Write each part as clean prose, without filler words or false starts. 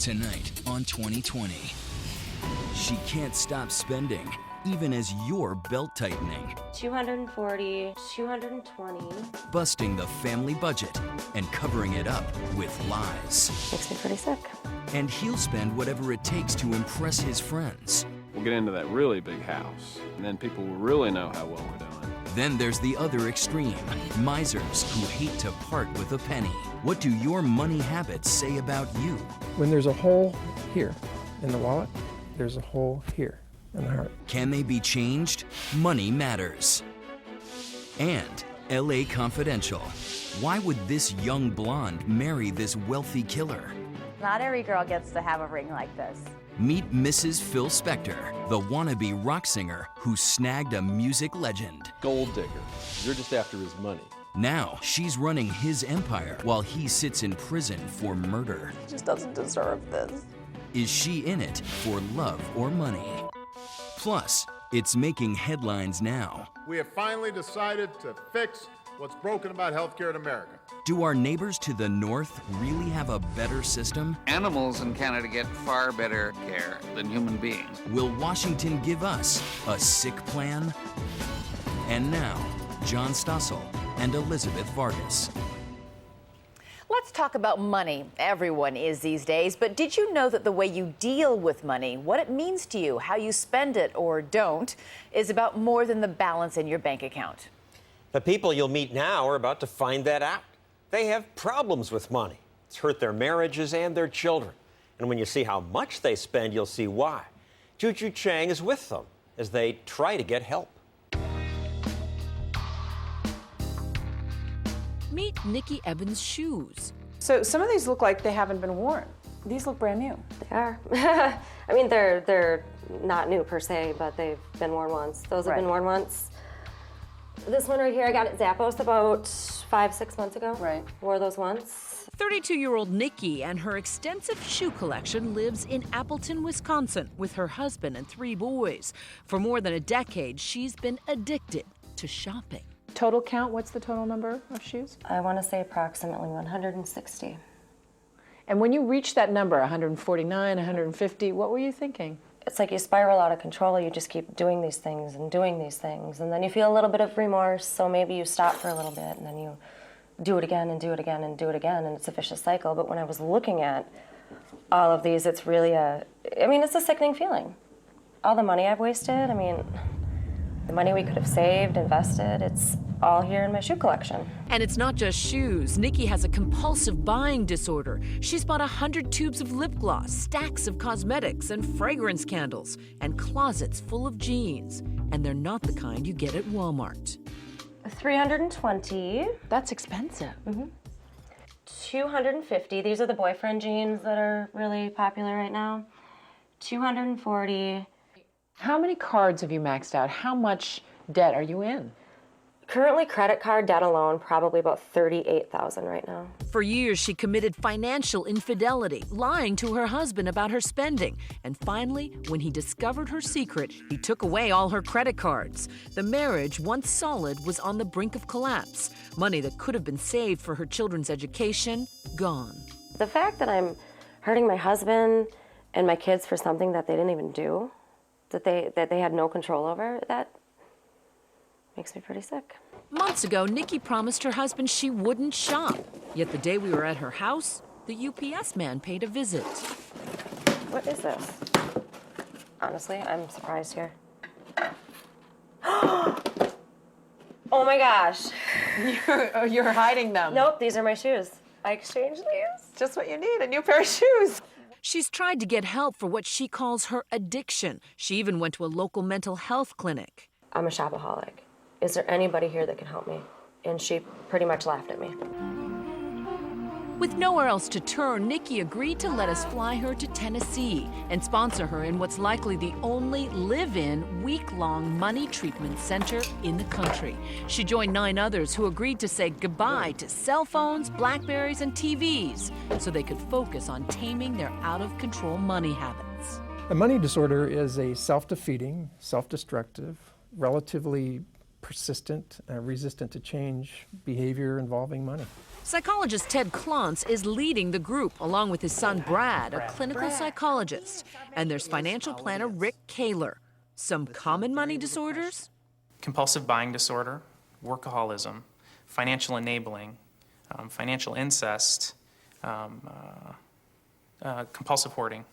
Tonight on 2020. She can't stop spending, even as you're belt-tightening. 240, 220. Busting the family budget and covering it up with lies. Makes me pretty sick. And he'll spend whatever it takes to impress his friends. We'll get into that really big house, and then people will really know how well we're doing. Then there's the other extreme, misers who hate to part with a penny. What do your money habits say about you? When there's a hole here in the wallet, there's a hole here in the heart. Can they be changed? Money matters. And LA Confidential. Why would this young blonde marry this wealthy killer? Not every girl gets to have a ring like this. Meet Mrs. Phil Spector, the wannabe rock singer who snagged a music legend. Gold digger. You're just after his money. Now she's running his empire while he sits in prison for murder. He just doesn't deserve this. Is she in it for love or money? Plus, it's making headlines now. We have finally decided to fix what's broken about healthcare in America. Do our neighbors to the north really have a better system? Animals in Canada get far better care than human beings. Will Washington give us a sick plan? And now, John Stossel and Elizabeth Vargas. Let's talk about money. Everyone is these days, but did you know that the way you deal with money, what it means to you, how you spend it or don't, is about more than the balance in your bank account? The people you'll meet now are about to find that out. They have problems with money. It's hurt their marriages and their children. And when you see how much they spend, you'll see why. Juju Chang is with them as they try to get help. Meet Nikki Evans' shoes. So some of these look like they haven't been worn. These look brand new. They are. I mean, they're not new per se, but they've been worn once. Those have been worn once. This one right here, I got at Zappos about 5-6 months ago. Right. Wore those once. 32-year-old Nikki and her extensive shoe collection lives in Appleton, Wisconsin, with her husband and 3 boys. For more than a decade, she's been addicted to shopping. Total count, what's the total number of shoes? I want to say approximately 160. And when you reached that number, 149, 150, what were you thinking? It's like you spiral out of control. You just keep doing these things and doing these things. And then you feel a little bit of remorse, so maybe you stop for a little bit, and then you do it again and do it again and do it again, and it's a vicious cycle. But when I was looking at all of these, it's really it's a sickening feeling. All the money I've wasted, the money we could have saved, invested, it's all here in my shoe collection. And it's not just shoes. Nikki has a compulsive buying disorder. She's bought 100 tubes of lip gloss, stacks of cosmetics and fragrance candles, and closets full of jeans. And they're not the kind you get at Walmart. 320. That's expensive. 250. These are the boyfriend jeans that are really popular right now. 240. How many cards have you maxed out? How much debt are you in? Currently, credit card debt alone, probably about $38,000 right now. For years, she committed financial infidelity, lying to her husband about her spending. And finally, when he discovered her secret, he took away all her credit cards. The marriage, once solid, was on the brink of collapse. Money that could have been saved for her children's education, gone. The fact that I'm hurting my husband and my kids for something that they didn't even do, that they had no control over, that makes me pretty sick. Months ago, Nikki promised her husband she wouldn't shop. Yet the day we were at her house, the UPS man paid a visit. What is this? Honestly, I'm surprised here. Oh my gosh. You're hiding them. Nope, these are my shoes. I exchanged these. Just what you need, a new pair of shoes. She's tried to get help for what she calls her addiction. She even went to a local mental health clinic. I'm a shopaholic. Is there anybody here that can help me? And she pretty much laughed at me. With nowhere else to turn, Nikki agreed to let us fly her to Tennessee and sponsor her in what's likely the only live-in, week-long money treatment center in the country. She joined 9 others who agreed to say goodbye to cell phones, Blackberries, and TVs so they could focus on taming their out-of-control money habits. A money disorder is a self-defeating, self-destructive, relatively persistent, resistant to change behavior involving money. Psychologist Ted Klontz is leading the group, along with his son Brad, a clinical psychologist. And there's financial planner Rick Kaler. Some common money disorders? Compulsive buying disorder, workaholism, financial enabling, financial incest, compulsive hoarding.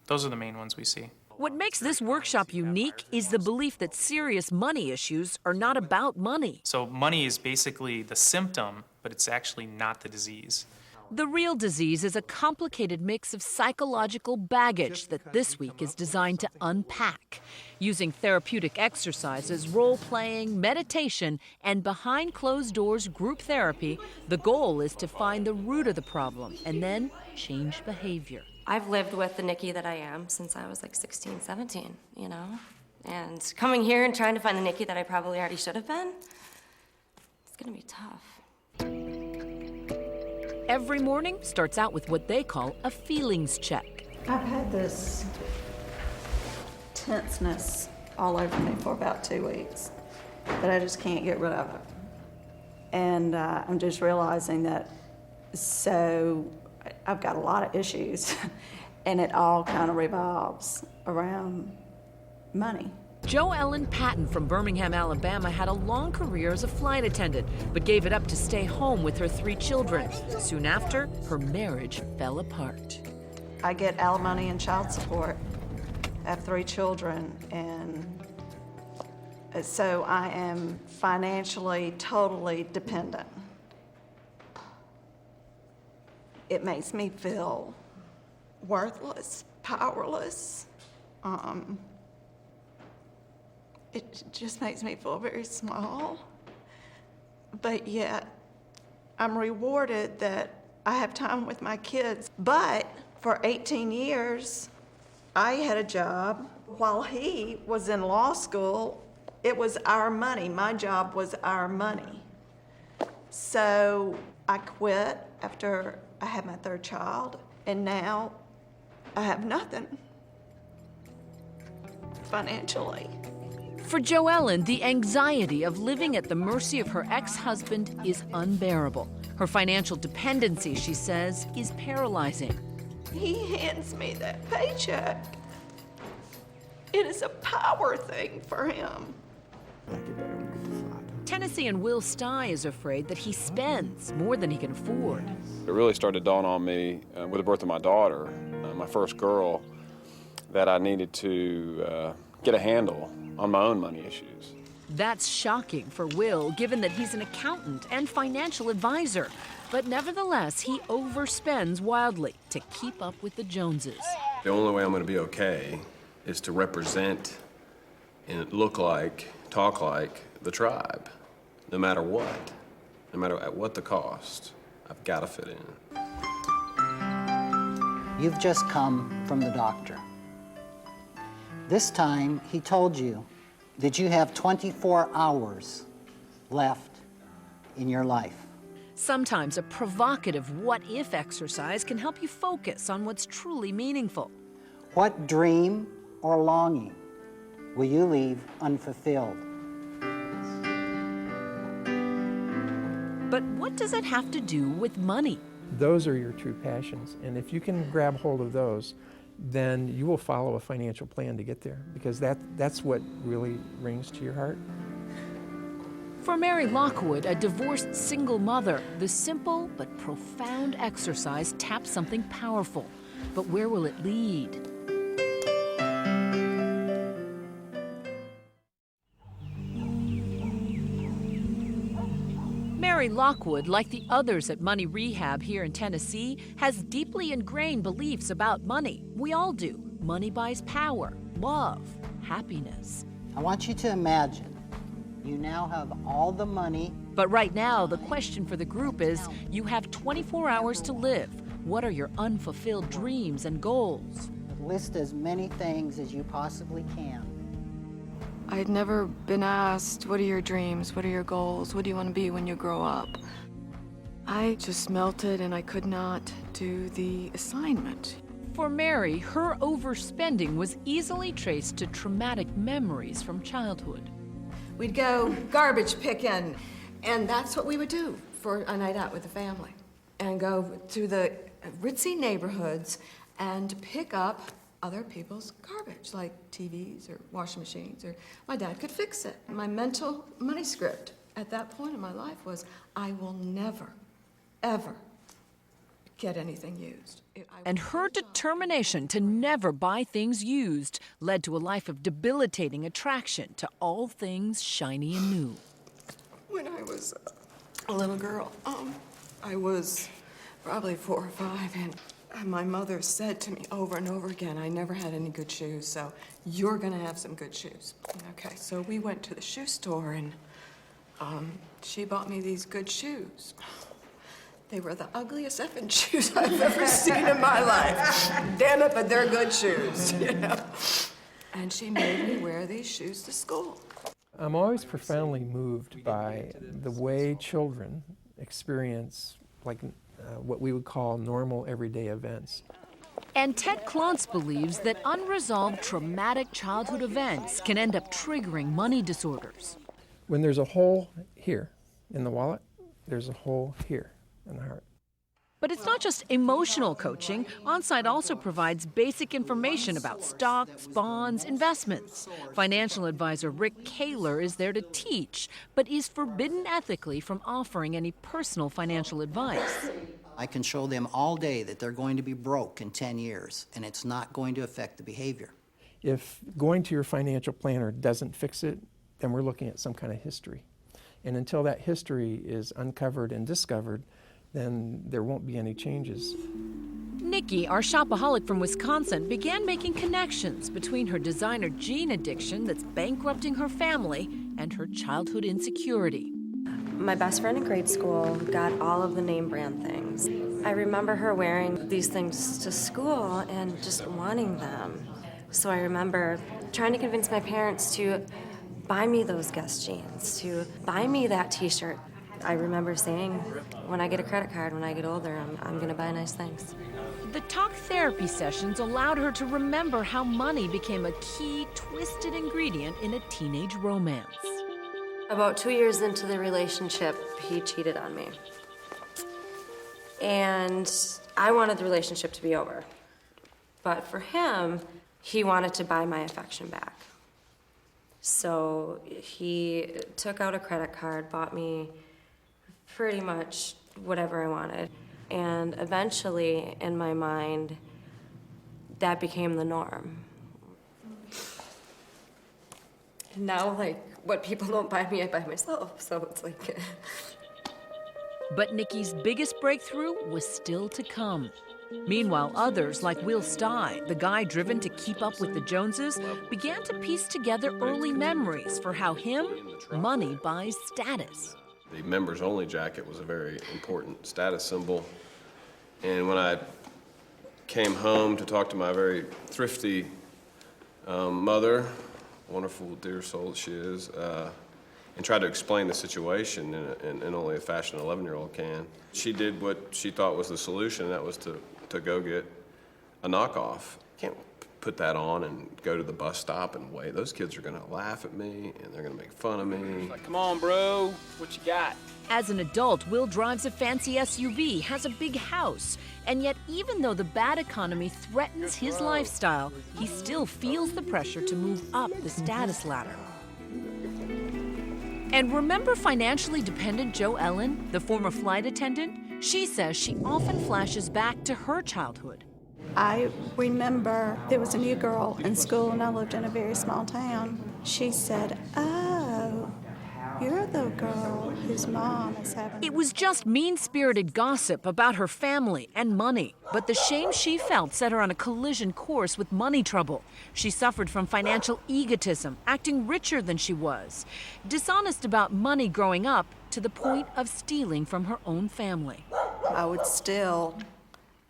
Those are the main ones we see. What makes this workshop unique is the belief that serious money issues are not about money. So money is basically the symptom, but it's actually not the disease. The real disease is a complicated mix of psychological baggage that this week is designed to unpack. Using therapeutic exercises, role-playing, meditation, and behind closed doors group therapy, the goal is to find the root of the problem and then change behavior. I've lived with the Nikki that I am since I was like 16, 17, you know? And coming here and trying to find the Nikki that I probably already should have been, it's gonna be tough. Every morning starts out with what they call a feelings check. I've had this tenseness all over me for about 2 weeks that I just can't get rid of it. And I'm just realizing that, so I've got a lot of issues and it all kind of revolves around money. Jo Ellen Patton from Birmingham, Alabama had a long career as a flight attendant, but gave it up to stay home with her 3 children. Soon after, her marriage fell apart. I get alimony and child support. I have 3 children, and so I am financially totally dependent. It makes me feel worthless, powerless. It just makes me feel very small. But yet, I'm rewarded that I have time with my kids. But for 18 years, I had a job. While he was in law school, it was our money. My job was our money. So I quit after I had my 3rd child, and now I have nothing financially. For Jo Ellen, the anxiety of living at the mercy of her ex-husband is unbearable. Her financial dependency, she says, is paralyzing. He hands me that paycheck. It is a power thing for him. Tennessean Will Stye is afraid that he spends more than he can afford. It really started to dawn on me with the birth of my daughter, my first girl, that I needed to get a handle on my own money issues. That's shocking for Will, given that he's an accountant and financial advisor. But nevertheless, he overspends wildly to keep up with the Joneses. The only way I'm going to be okay is to represent and look like, talk like the tribe. No matter what, no matter at what the cost, I've got to fit in. You've just come from the doctor. This time, he told you that you have 24 hours left in your life. Sometimes a provocative what-if exercise can help you focus on what's truly meaningful. What dream or longing will you leave unfulfilled? But what does it have to do with money? Those are your true passions, and if you can grab hold of those, then you will follow a financial plan to get there, because that's what really rings to your heart. For Mary Lockwood, a divorced single mother, the simple but profound exercise taps something powerful. But where will it lead? Mary Lockwood, like the others at Money Rehab here in Tennessee, has deeply ingrained beliefs about money. We all do. Money buys power, love, happiness. I want you to imagine you now have all the money. But right now, the question for the group is, you have 24 hours to live. What are your unfulfilled dreams and goals? List as many things as you possibly can. I had never been asked, what are your dreams? What are your goals? What do you want to be when you grow up? I just melted and I could not do the assignment. For Mary, her overspending was easily traced to traumatic memories from childhood. we'd go garbage picking, and that's what we would do for a night out with the family, and go to the ritzy neighborhoods and pick up other people's garbage, like TVs or washing machines, or my dad could fix it. My mental money script at that point in my life was, I will never, ever get anything used. And her determination to never buy things used led to a life of debilitating attraction to all things shiny and new. When I was a little girl, I was probably 4 or 5, and my mother said to me over and over again, I never had any good shoes, so you're gonna have some good shoes. Okay, so we went to the shoe store, and she bought me these good shoes. They were the ugliest effing shoes I've ever seen in my life. Damn it, but they're good shoes, you know? And she made me wear these shoes to school. I'm always profoundly moved by the way children experience what we would call normal everyday events. And Ted Klontz believes that unresolved traumatic childhood events can end up triggering money disorders. When there's a hole here in the wallet, there's a hole here in the heart. But it's not just emotional coaching. OnSite also provides basic information about stocks, bonds, investments. Financial advisor Rick Kaler is there to teach, but is forbidden ethically from offering any personal financial advice. I can show them all day that they're going to be broke in 10 years, and it's not going to affect the behavior. If going to your financial planner doesn't fix it, then we're looking at some kind of history. And until that history is uncovered and discovered, then there won't be any changes. Nikki, our shopaholic from Wisconsin, began making connections between her designer jean addiction that's bankrupting her family and her childhood insecurity. My best friend in grade school got all of the name brand things. I remember her wearing these things to school and just wanting them. So I remember trying to convince my parents to buy me those Guess jeans, to buy me that t-shirt. I remember saying, when I get a credit card, when I get older, I'm going to buy nice things. The talk therapy sessions allowed her to remember how money became a key, twisted ingredient in a teenage romance. About 2 years into the relationship, he cheated on me. And I wanted the relationship to be over. But for him, he wanted to buy my affection back. So he took out a credit card, bought me pretty much whatever I wanted. And eventually, in my mind, that became the norm. And now, what people don't buy me, I buy myself. So it's like... But Nikki's biggest breakthrough was still to come. Meanwhile, others, like Will Stye, the guy driven to keep up with the Joneses, began to piece together early memories for how money buys status. The members-only jacket was a very important status symbol. And when I came home to talk to my very thrifty mother, wonderful, dear soul that she is, and tried to explain the situation in only a fashion an 11-year-old can, she did what she thought was the solution, and that was to go get a knockoff. Can't put that on and go to the bus stop and wait. Those kids are gonna laugh at me and they're gonna make fun of me. Like, come on, bro, what you got? As an adult, Will drives a fancy SUV, has a big house, and yet even though the bad economy threatens his lifestyle, he still feels the pressure to move up the status ladder. And remember financially dependent Jo Ellen, the former flight attendant? She says she often flashes back to her childhood. I remember there was a new girl in school, and I lived in a very small town. She said, "Oh, you're the girl whose mom is having..." It was just mean-spirited gossip about her family and money, but the shame she felt set her on a collision course with money trouble. She suffered from financial egotism, acting richer than she was, dishonest about money growing up to the point of stealing from her own family. I would steal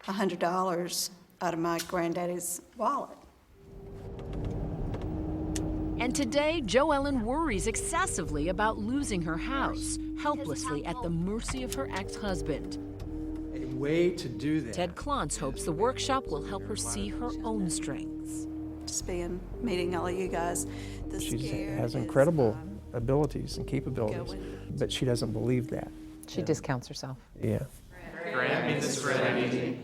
$100 out of my granddaddy's wallet. And today, Jo Ellen worries excessively about losing her house, helplessly at the mercy of her ex-husband. A way to do that. Ted Klontz hopes the workshop will help her see her own strengths. Just meeting all of you guys. She has incredible abilities and capabilities, but she doesn't believe that. She discounts herself. Yeah. Grant me the serenity.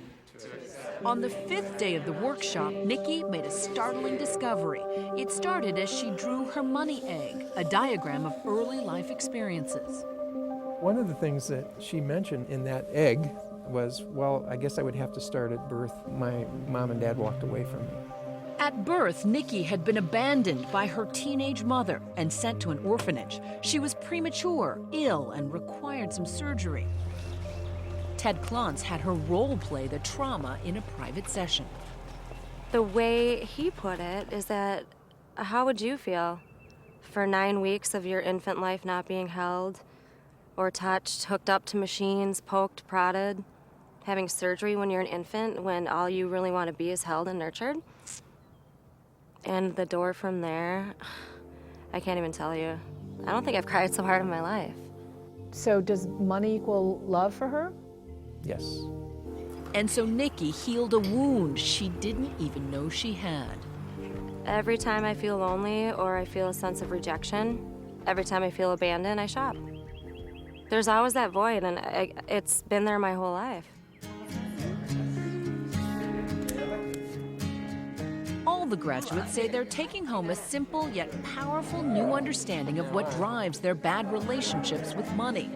On the 5th day of the workshop, Nikki made a startling discovery. It started as she drew her money egg, a diagram of early life experiences. One of the things that she mentioned in that egg was, well, I guess I would have to start at birth. My mom and dad walked away from me. At birth, Nikki had been abandoned by her teenage mother and sent to an orphanage. She was premature, ill, and required some surgery. Ted Klontz had her role play the trauma in a private session. The way he put it is that, how would you feel for 9 weeks of your infant life not being held or touched, hooked up to machines, poked, prodded, having surgery when you're an infant, when all you really want to be is held and nurtured? And the door from there, I can't even tell you. I don't think I've cried so hard in my life. So does money equal love for her? Yes. And so Nikki healed a wound she didn't even know she had. Every time I feel lonely or I feel a sense of rejection, every time I feel abandoned, I shop. There's always that void, and it's been there my whole life. All the graduates say they're taking home a simple yet powerful new understanding of what drives their bad relationships with money.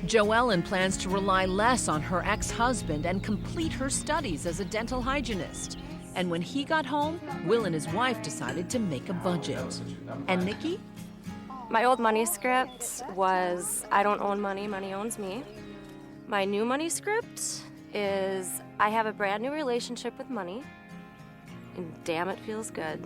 Joellen plans to rely less on her ex-husband and complete her studies as a dental hygienist. And when he got home, Will and his wife decided to make a budget. And Nikki? My old money script was, I don't own money, money owns me. My new money script is, I have a brand new relationship with money, and damn, it feels good.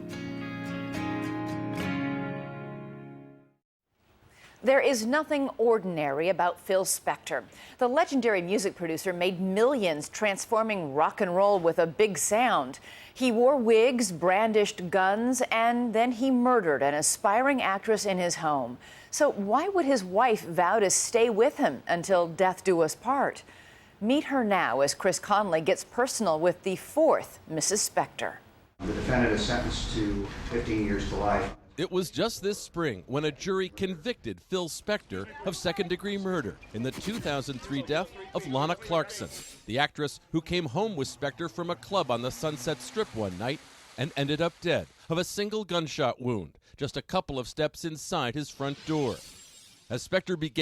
There is nothing ordinary about Phil Spector. The legendary music producer made millions transforming rock and roll with a big sound. He wore wigs, brandished guns, and then he murdered an aspiring actress in his home. So why would his wife vow to stay with him until death do us part? Meet her now as Chris Conley gets personal with the fourth Mrs. Spector. The defendant is sentenced to 15 years to life. It was just this spring when a jury convicted Phil Spector of second-degree murder in the 2003 death of Lana Clarkson, the actress who came home with Spector from a club on the Sunset Strip one night and ended up dead of a single gunshot wound just a couple of steps inside his front door. As Spector began